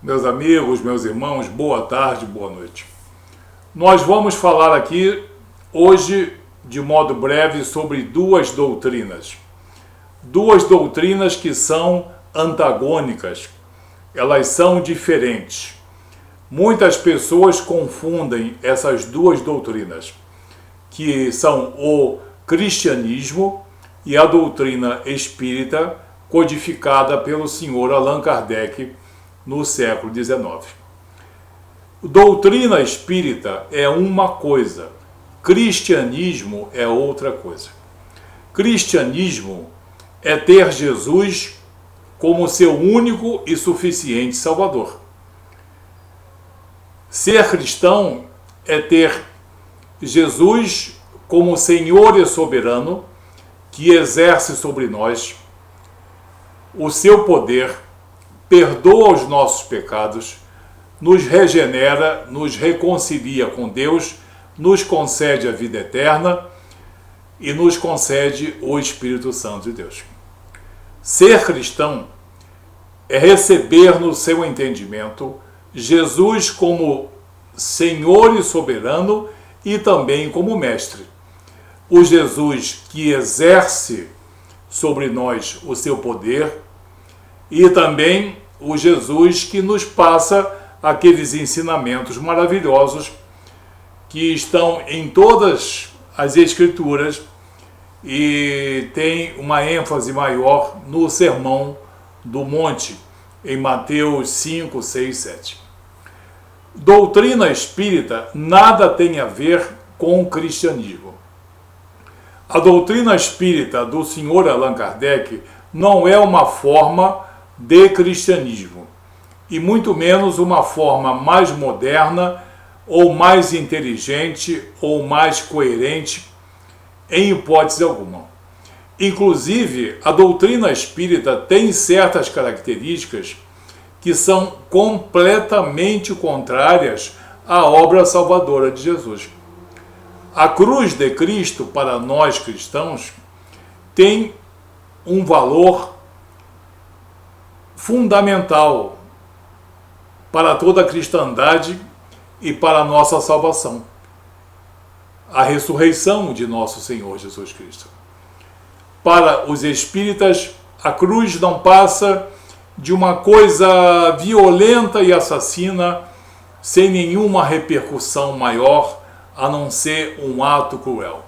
Meus amigos, meus irmãos, boa tarde, boa noite. Nós vamos falar aqui hoje, de modo breve, sobre duas doutrinas. Duas doutrinas que são antagônicas, elas são diferentes. Muitas pessoas confundem essas duas doutrinas, que são o cristianismo e a doutrina espírita, codificada pelo senhor Allan Kardec no século XIX. Doutrina espírita é uma coisa, cristianismo é outra coisa. Cristianismo é ter Jesus como seu único e suficiente Salvador. Ser cristão é ter Jesus como Senhor e soberano, que exerce sobre nós o seu poder, perdoa os nossos pecados, nos regenera, nos reconcilia com Deus, nos concede a vida eterna e nos concede o Espírito Santo de Deus. Ser cristão é receber no seu entendimento Jesus como Senhor e soberano e também como mestre. O Jesus que exerce sobre nós o seu poder e também o Jesus que nos passa aqueles ensinamentos maravilhosos que estão em todas as Escrituras e tem uma ênfase maior no Sermão do Monte, em Mateus 5, 6, 7. Doutrina espírita nada tem a ver com o cristianismo. A doutrina espírita do senhor Allan Kardec não é uma forma de cristianismo, e muito menos uma forma mais moderna, ou mais inteligente, ou mais coerente, em hipótese alguma. Inclusive, a doutrina espírita tem certas características que são completamente contrárias à obra salvadora de Jesus. A cruz de Cristo, para nós cristãos, tem um valor fundamental para toda a cristandade e para a nossa salvação. A ressurreição de nosso Senhor Jesus Cristo. Para os espíritas, a cruz não passa de uma coisa violenta e assassina, sem nenhuma repercussão maior, a não ser um ato cruel.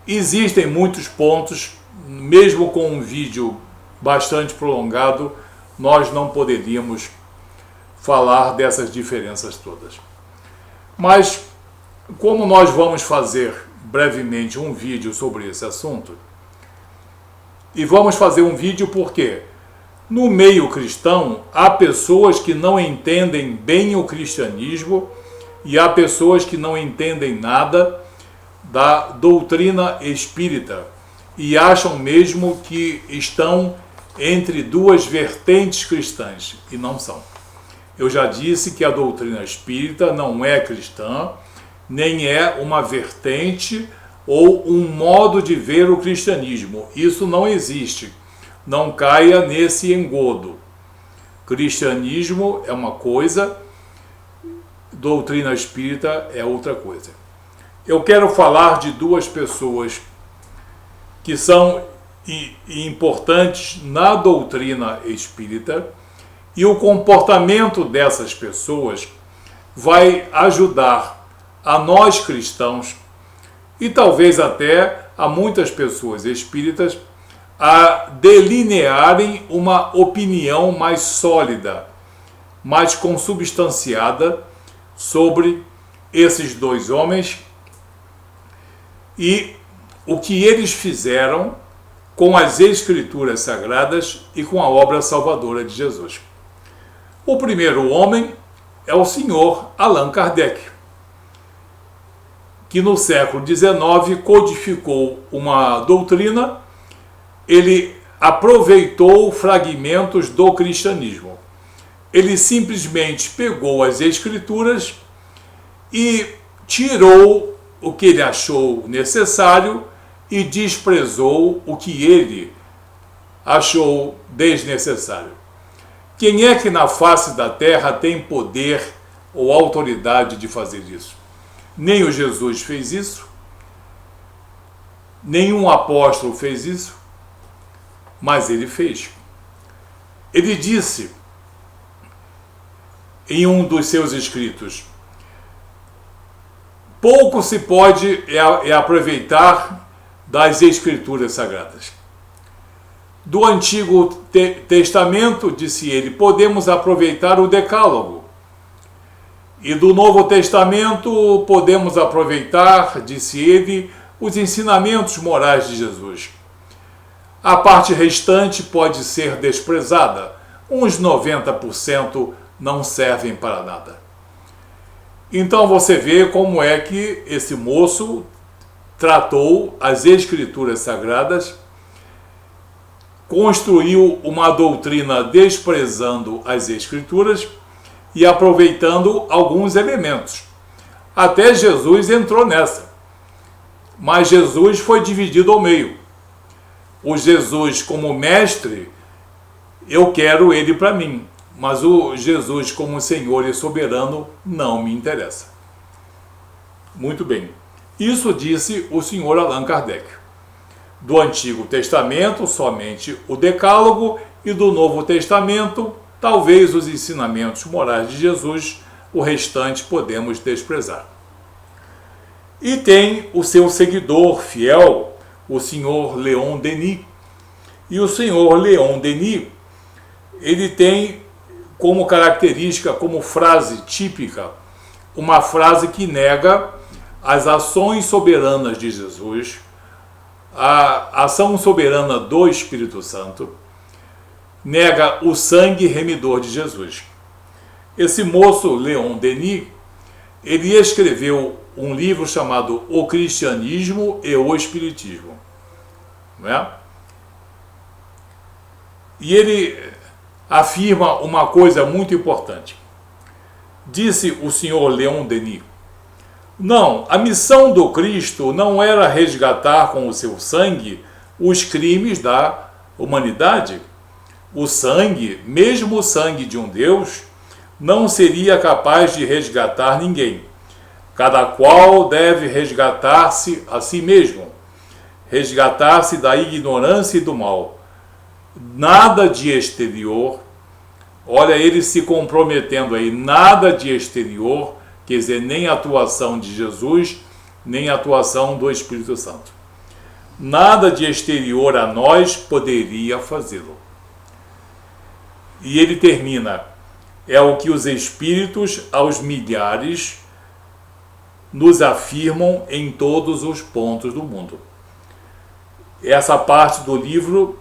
Existem muitos pontos, mesmo com um vídeo bastante prolongado, nós não poderíamos falar dessas diferenças todas. Mas, como nós vamos fazer brevemente um vídeo sobre esse assunto, e vamos fazer um vídeo porque no meio cristão há pessoas que não entendem bem o cristianismo e há pessoas que não entendem nada da doutrina espírita e acham mesmo que estão entre duas vertentes cristãs, e não são. Eu já disse que a doutrina espírita não é cristã, nem é uma vertente ou um modo de ver o cristianismo. Isso não existe. Não caia nesse engodo. Cristianismo é uma coisa, doutrina espírita é outra coisa. Eu quero falar de duas pessoas que são importantes na doutrina espírita, e o comportamento dessas pessoas vai ajudar a nós cristãos e talvez até a muitas pessoas espíritas a delinearem uma opinião mais sólida, mais consubstanciada sobre esses dois homens e o que eles fizeram com as Escrituras Sagradas e com a obra salvadora de Jesus. O primeiro homem é o senhor Allan Kardec, que no século XIX codificou uma doutrina. Ele aproveitou fragmentos do cristianismo. Ele simplesmente pegou as Escrituras e tirou o que ele achou necessário e desprezou o que ele achou desnecessário. Quem é que na face da terra tem poder ou autoridade de fazer isso? Nem o Jesus fez isso, nenhum apóstolo fez isso, mas ele fez. Ele disse em um dos seus escritos: pouco se pode aproveitar das Escrituras Sagradas. Do Antigo Testamento, disse ele, podemos aproveitar o Decálogo. E do Novo Testamento podemos aproveitar, disse ele, os ensinamentos morais de Jesus. A parte restante pode ser desprezada. Uns 90% não servem para nada. Então você vê como é que esse moço tratou as Escrituras Sagradas, construiu uma doutrina desprezando as Escrituras e aproveitando alguns elementos. Até Jesus entrou nessa. Mas Jesus foi dividido ao meio. O Jesus como mestre, eu quero ele para mim. Mas o Jesus como Senhor e soberano não me interessa. Muito bem. Isso disse o senhor Allan Kardec. Do Antigo Testamento, somente o Decálogo, e do Novo Testamento, talvez os ensinamentos morais de Jesus, o restante podemos desprezar. E tem o seu seguidor fiel, o senhor Leon Denis. E o senhor Leon Denis, ele tem como característica, como frase típica, uma frase que nega as ações soberanas de Jesus, a ação soberana do Espírito Santo, nega o sangue remidor de Jesus. Esse moço, Leon Denis, ele escreveu um livro chamado O Cristianismo e o Espiritismo. Não é? E ele afirma uma coisa muito importante. Disse o senhor Leon Denis: não, a missão do Cristo não era resgatar com o seu sangue os crimes da humanidade. O sangue, mesmo o sangue de um Deus, não seria capaz de resgatar ninguém. Cada qual deve resgatar-se a si mesmo, resgatar-se da ignorância e do mal. Nada de exterior, olha ele se comprometendo aí, nada de exterior, quer dizer, nem a atuação de Jesus, nem a atuação do Espírito Santo. Nada de exterior a nós poderia fazê-lo. E ele termina: é o que os Espíritos aos milhares nos afirmam em todos os pontos do mundo. Essa parte do livro,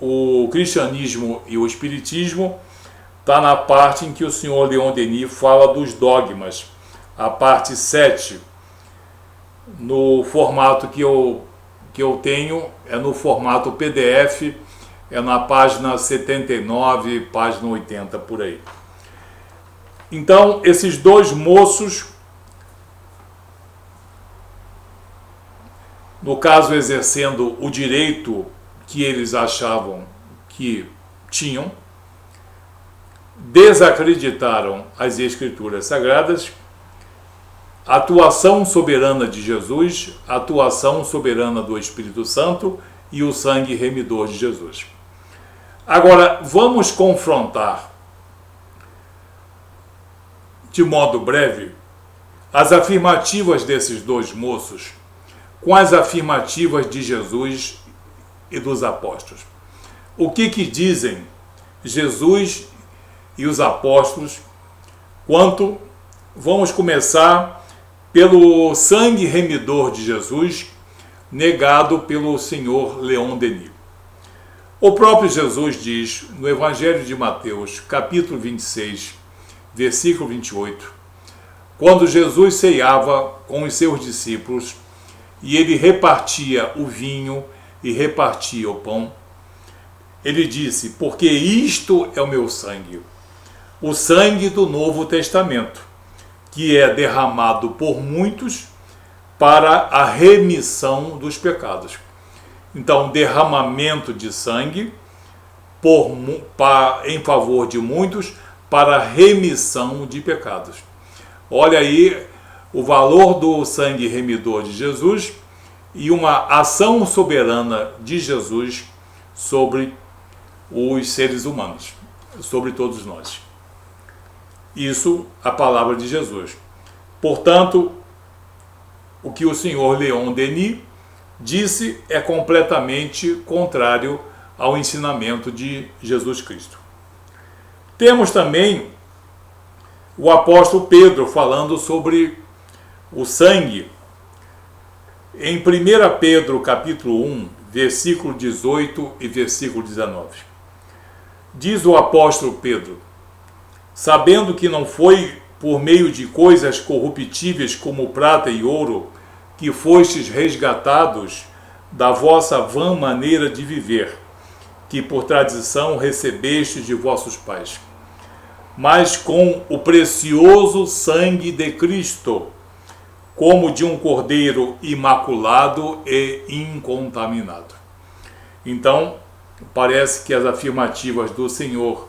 O Cristianismo e o Espiritismo, está na parte em que o senhor Leon Denis fala dos dogmas. A parte 7, no formato que eu tenho, é no formato PDF, é na página 79, página 80, por aí. Então, esses dois moços, no caso exercendo o direito que eles achavam que tinham, desacreditaram as Escrituras Sagradas, a atuação soberana de Jesus, a atuação soberana do Espírito Santo e o sangue remidor de Jesus. Agora, vamos confrontar, de modo breve, as afirmativas desses dois moços com as afirmativas de Jesus e dos apóstolos. O que dizem Jesus e os apóstolos quanto, vamos começar pelo sangue remidor de Jesus, negado pelo senhor Leon Denis. O próprio Jesus diz no Evangelho de Mateus, capítulo 26, versículo 28, quando Jesus ceava com os seus discípulos e ele repartia o vinho e repartia o pão, ele disse: porque isto é o meu sangue, o sangue do Novo Testamento, que é derramado por muitos para a remissão dos pecados. Então, derramamento de sangue em favor de muitos para remissão de pecados. Olha aí o valor do sangue remidor de Jesus e uma ação soberana de Jesus sobre os seres humanos, sobre todos nós. Isso, a palavra de Jesus. Portanto, o que o senhor Leon Denis disse é completamente contrário ao ensinamento de Jesus Cristo. Temos também o apóstolo Pedro falando sobre o sangue. Em 1 Pedro capítulo 1, versículo 18 e versículo 19. Diz o apóstolo Pedro: sabendo que não foi por meio de coisas corruptíveis como prata e ouro que fostes resgatados da vossa vã maneira de viver, que por tradição recebestes de vossos pais, mas com o precioso sangue de Cristo, como de um cordeiro imaculado e incontaminado. Então, parece que as afirmativas do senhor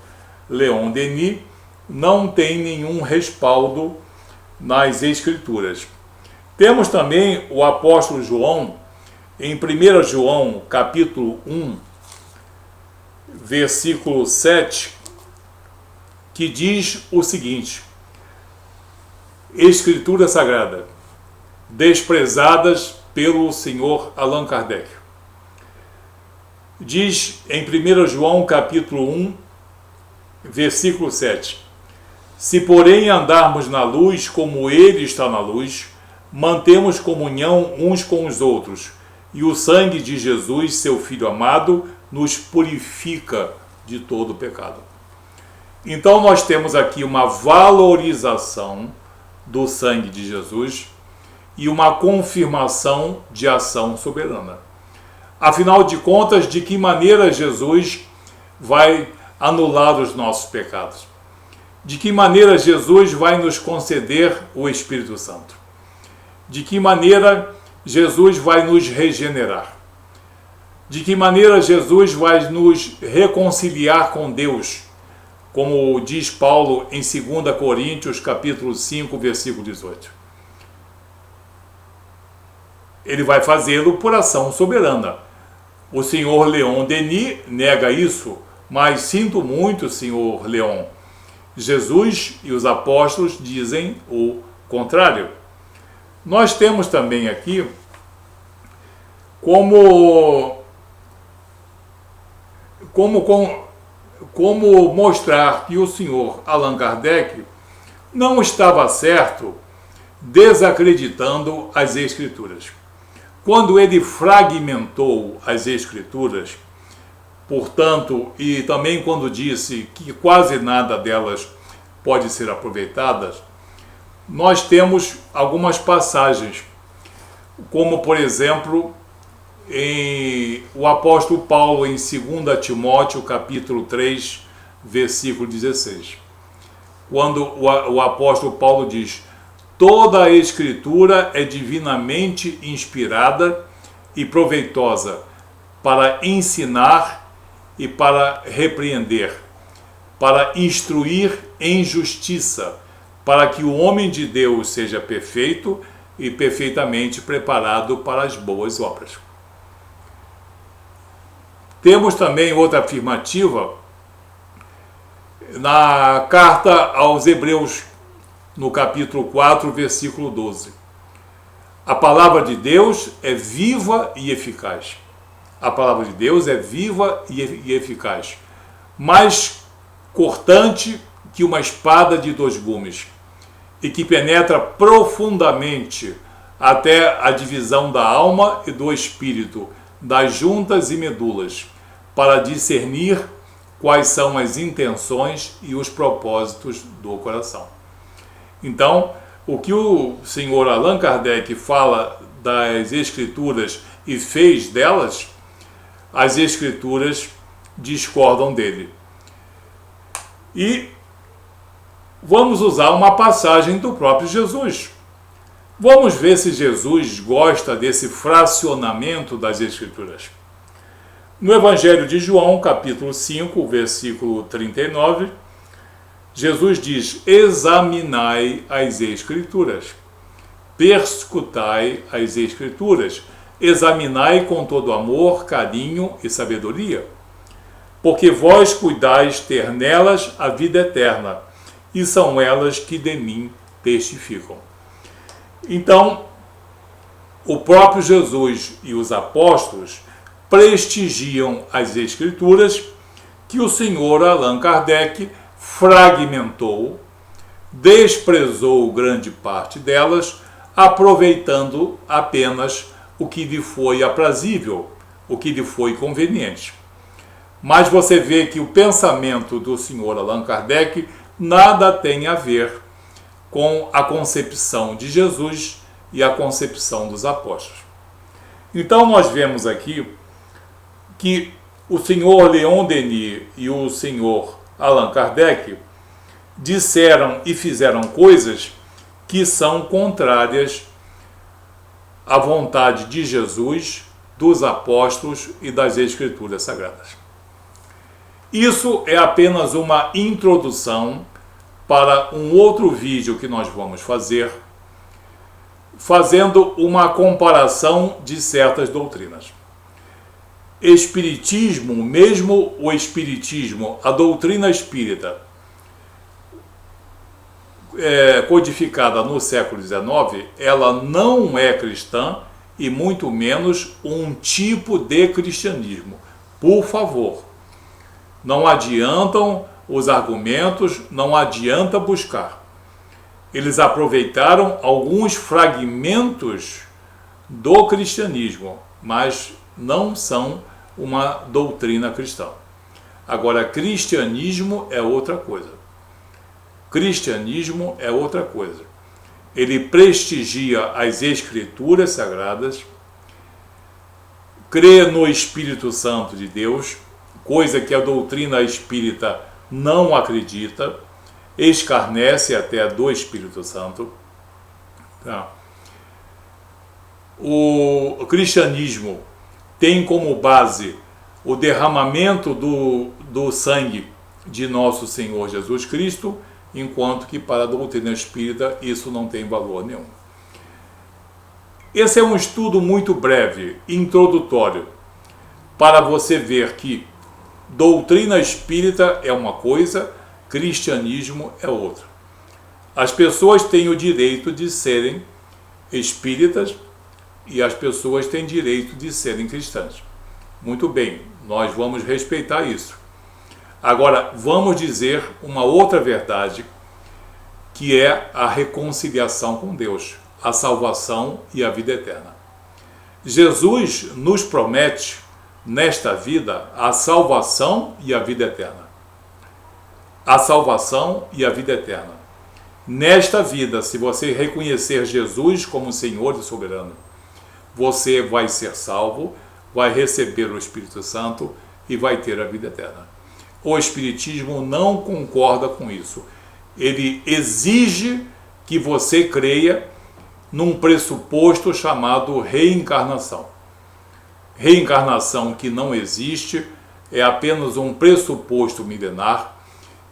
Leon Denis não têm nenhum respaldo nas Escrituras. Temos também o apóstolo João, em 1 João, capítulo 1, versículo 7, que diz o seguinte: Escritura Sagrada, desprezadas pelo senhor Allan Kardec. Diz em 1 João, capítulo 1, versículo 7, se porém andarmos na luz como ele está na luz, mantemos comunhão uns com os outros, e o sangue de Jesus, seu Filho amado, nos purifica de todo pecado. Então nós temos aqui uma valorização do sangue de Jesus e uma confirmação de ação soberana. Afinal de contas, de que maneira Jesus vai anular os nossos pecados? De que maneira Jesus vai nos conceder o Espírito Santo? De que maneira Jesus vai nos regenerar? De que maneira Jesus vai nos reconciliar com Deus? Como diz Paulo em 2 Coríntios, capítulo 5, versículo 18. Ele vai fazê-lo por ação soberana. O senhor Leon Denis nega isso, mas sinto muito, senhor Leon. Jesus e os apóstolos dizem o contrário. Nós temos também aqui como mostrar que o senhor Allan Kardec não estava certo desacreditando as Escrituras. Quando ele fragmentou as Escrituras, portanto, e também quando disse que quase nada delas pode ser aproveitadas, nós temos algumas passagens, como por exemplo, o apóstolo Paulo em 2 Timóteo, capítulo 3, versículo 16. Quando o apóstolo Paulo diz: toda a Escritura é divinamente inspirada e proveitosa para ensinar e para repreender, para instruir em justiça, para que o homem de Deus seja perfeito e perfeitamente preparado para as boas obras. Temos também outra afirmativa na carta aos Hebreus, no capítulo 4, versículo 12. A palavra de Deus é viva e eficaz. A palavra de Deus é viva e eficaz, mais cortante que uma espada de 2 gumes, e que penetra profundamente até a divisão da alma e do espírito, das juntas e medulas, para discernir quais são as intenções e os propósitos do coração. Então, o que o senhor Allan Kardec fala das Escrituras e fez delas, as Escrituras discordam dele. E vamos usar uma passagem do próprio Jesus. Vamos ver se Jesus gosta desse fracionamento das Escrituras. No Evangelho de João, capítulo 5, versículo 39, Jesus diz: examinai as Escrituras, perscrutai as Escrituras, examinai com todo amor, carinho e sabedoria, porque vós cuidais ter nelas a vida eterna, e são elas que de mim testificam. Então, o próprio Jesus e os apóstolos prestigiam as Escrituras, que o senhor Allan Kardec fragmentou, desprezou grande parte delas, aproveitando apenas o que lhe foi aprazível, o que lhe foi conveniente. Mas você vê que o pensamento do senhor Allan Kardec nada tem a ver com a concepção de Jesus e a concepção dos apóstolos. Então nós vemos aqui que o senhor Leon Denis e o senhor Allan Kardec disseram e fizeram coisas que são contrárias à vontade de Jesus, dos apóstolos e das Escrituras Sagradas. Isso é apenas uma introdução para um outro vídeo que nós vamos fazer, fazendo uma comparação de certas doutrinas. Espiritismo, mesmo o Espiritismo, a doutrina espírita, codificada no século XIX, ela não é cristã e muito menos um tipo de cristianismo. Por favor, não adiantam os argumentos, não adianta buscar. Eles aproveitaram alguns fragmentos do cristianismo, mas não são uma doutrina cristã. Agora, cristianismo é outra coisa. Cristianismo é outra coisa. Ele prestigia as Escrituras Sagradas, crê no Espírito Santo de Deus, coisa que a doutrina espírita não acredita, escarnece até do Espírito Santo. Tá? O cristianismo tem como base o derramamento do sangue de nosso Senhor Jesus Cristo, enquanto que para a doutrina espírita isso não tem valor nenhum. Esse é um estudo muito breve, introdutório, para você ver que doutrina espírita é uma coisa, cristianismo é outra. As pessoas têm o direito de serem espíritas e as pessoas têm direito de serem cristãs. Muito bem, nós vamos respeitar isso. Agora, vamos dizer uma outra verdade, que é a reconciliação com Deus, a salvação e a vida eterna. Jesus nos promete, nesta vida, a salvação e a vida eterna. A salvação e a vida eterna. Nesta vida, se você reconhecer Jesus como Senhor e soberano, você vai ser salvo, vai receber o Espírito Santo e vai ter a vida eterna. O Espiritismo não concorda com isso. Ele exige que você creia num pressuposto chamado reencarnação. Reencarnação que não existe, é apenas um pressuposto milenar,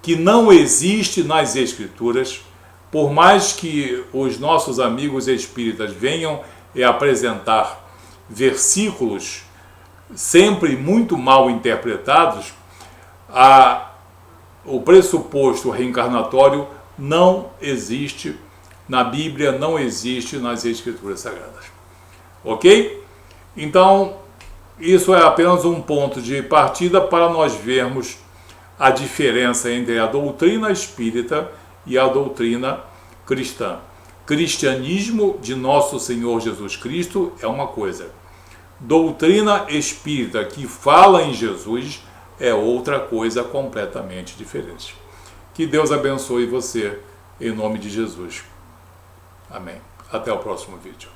que não existe nas Escrituras, por mais que os nossos amigos espíritas venham apresentar versículos sempre muito mal interpretados, o pressuposto reencarnatório não existe na Bíblia, não existe nas Escrituras Sagradas. Ok? Então, isso é apenas um ponto de partida para nós vermos a diferença entre a doutrina espírita e a doutrina cristã. Cristianismo de nosso Senhor Jesus Cristo é uma coisa. Doutrina espírita que fala em Jesus é outra coisa completamente diferente. Que Deus abençoe você, em nome de Jesus. Amém. Até o próximo vídeo.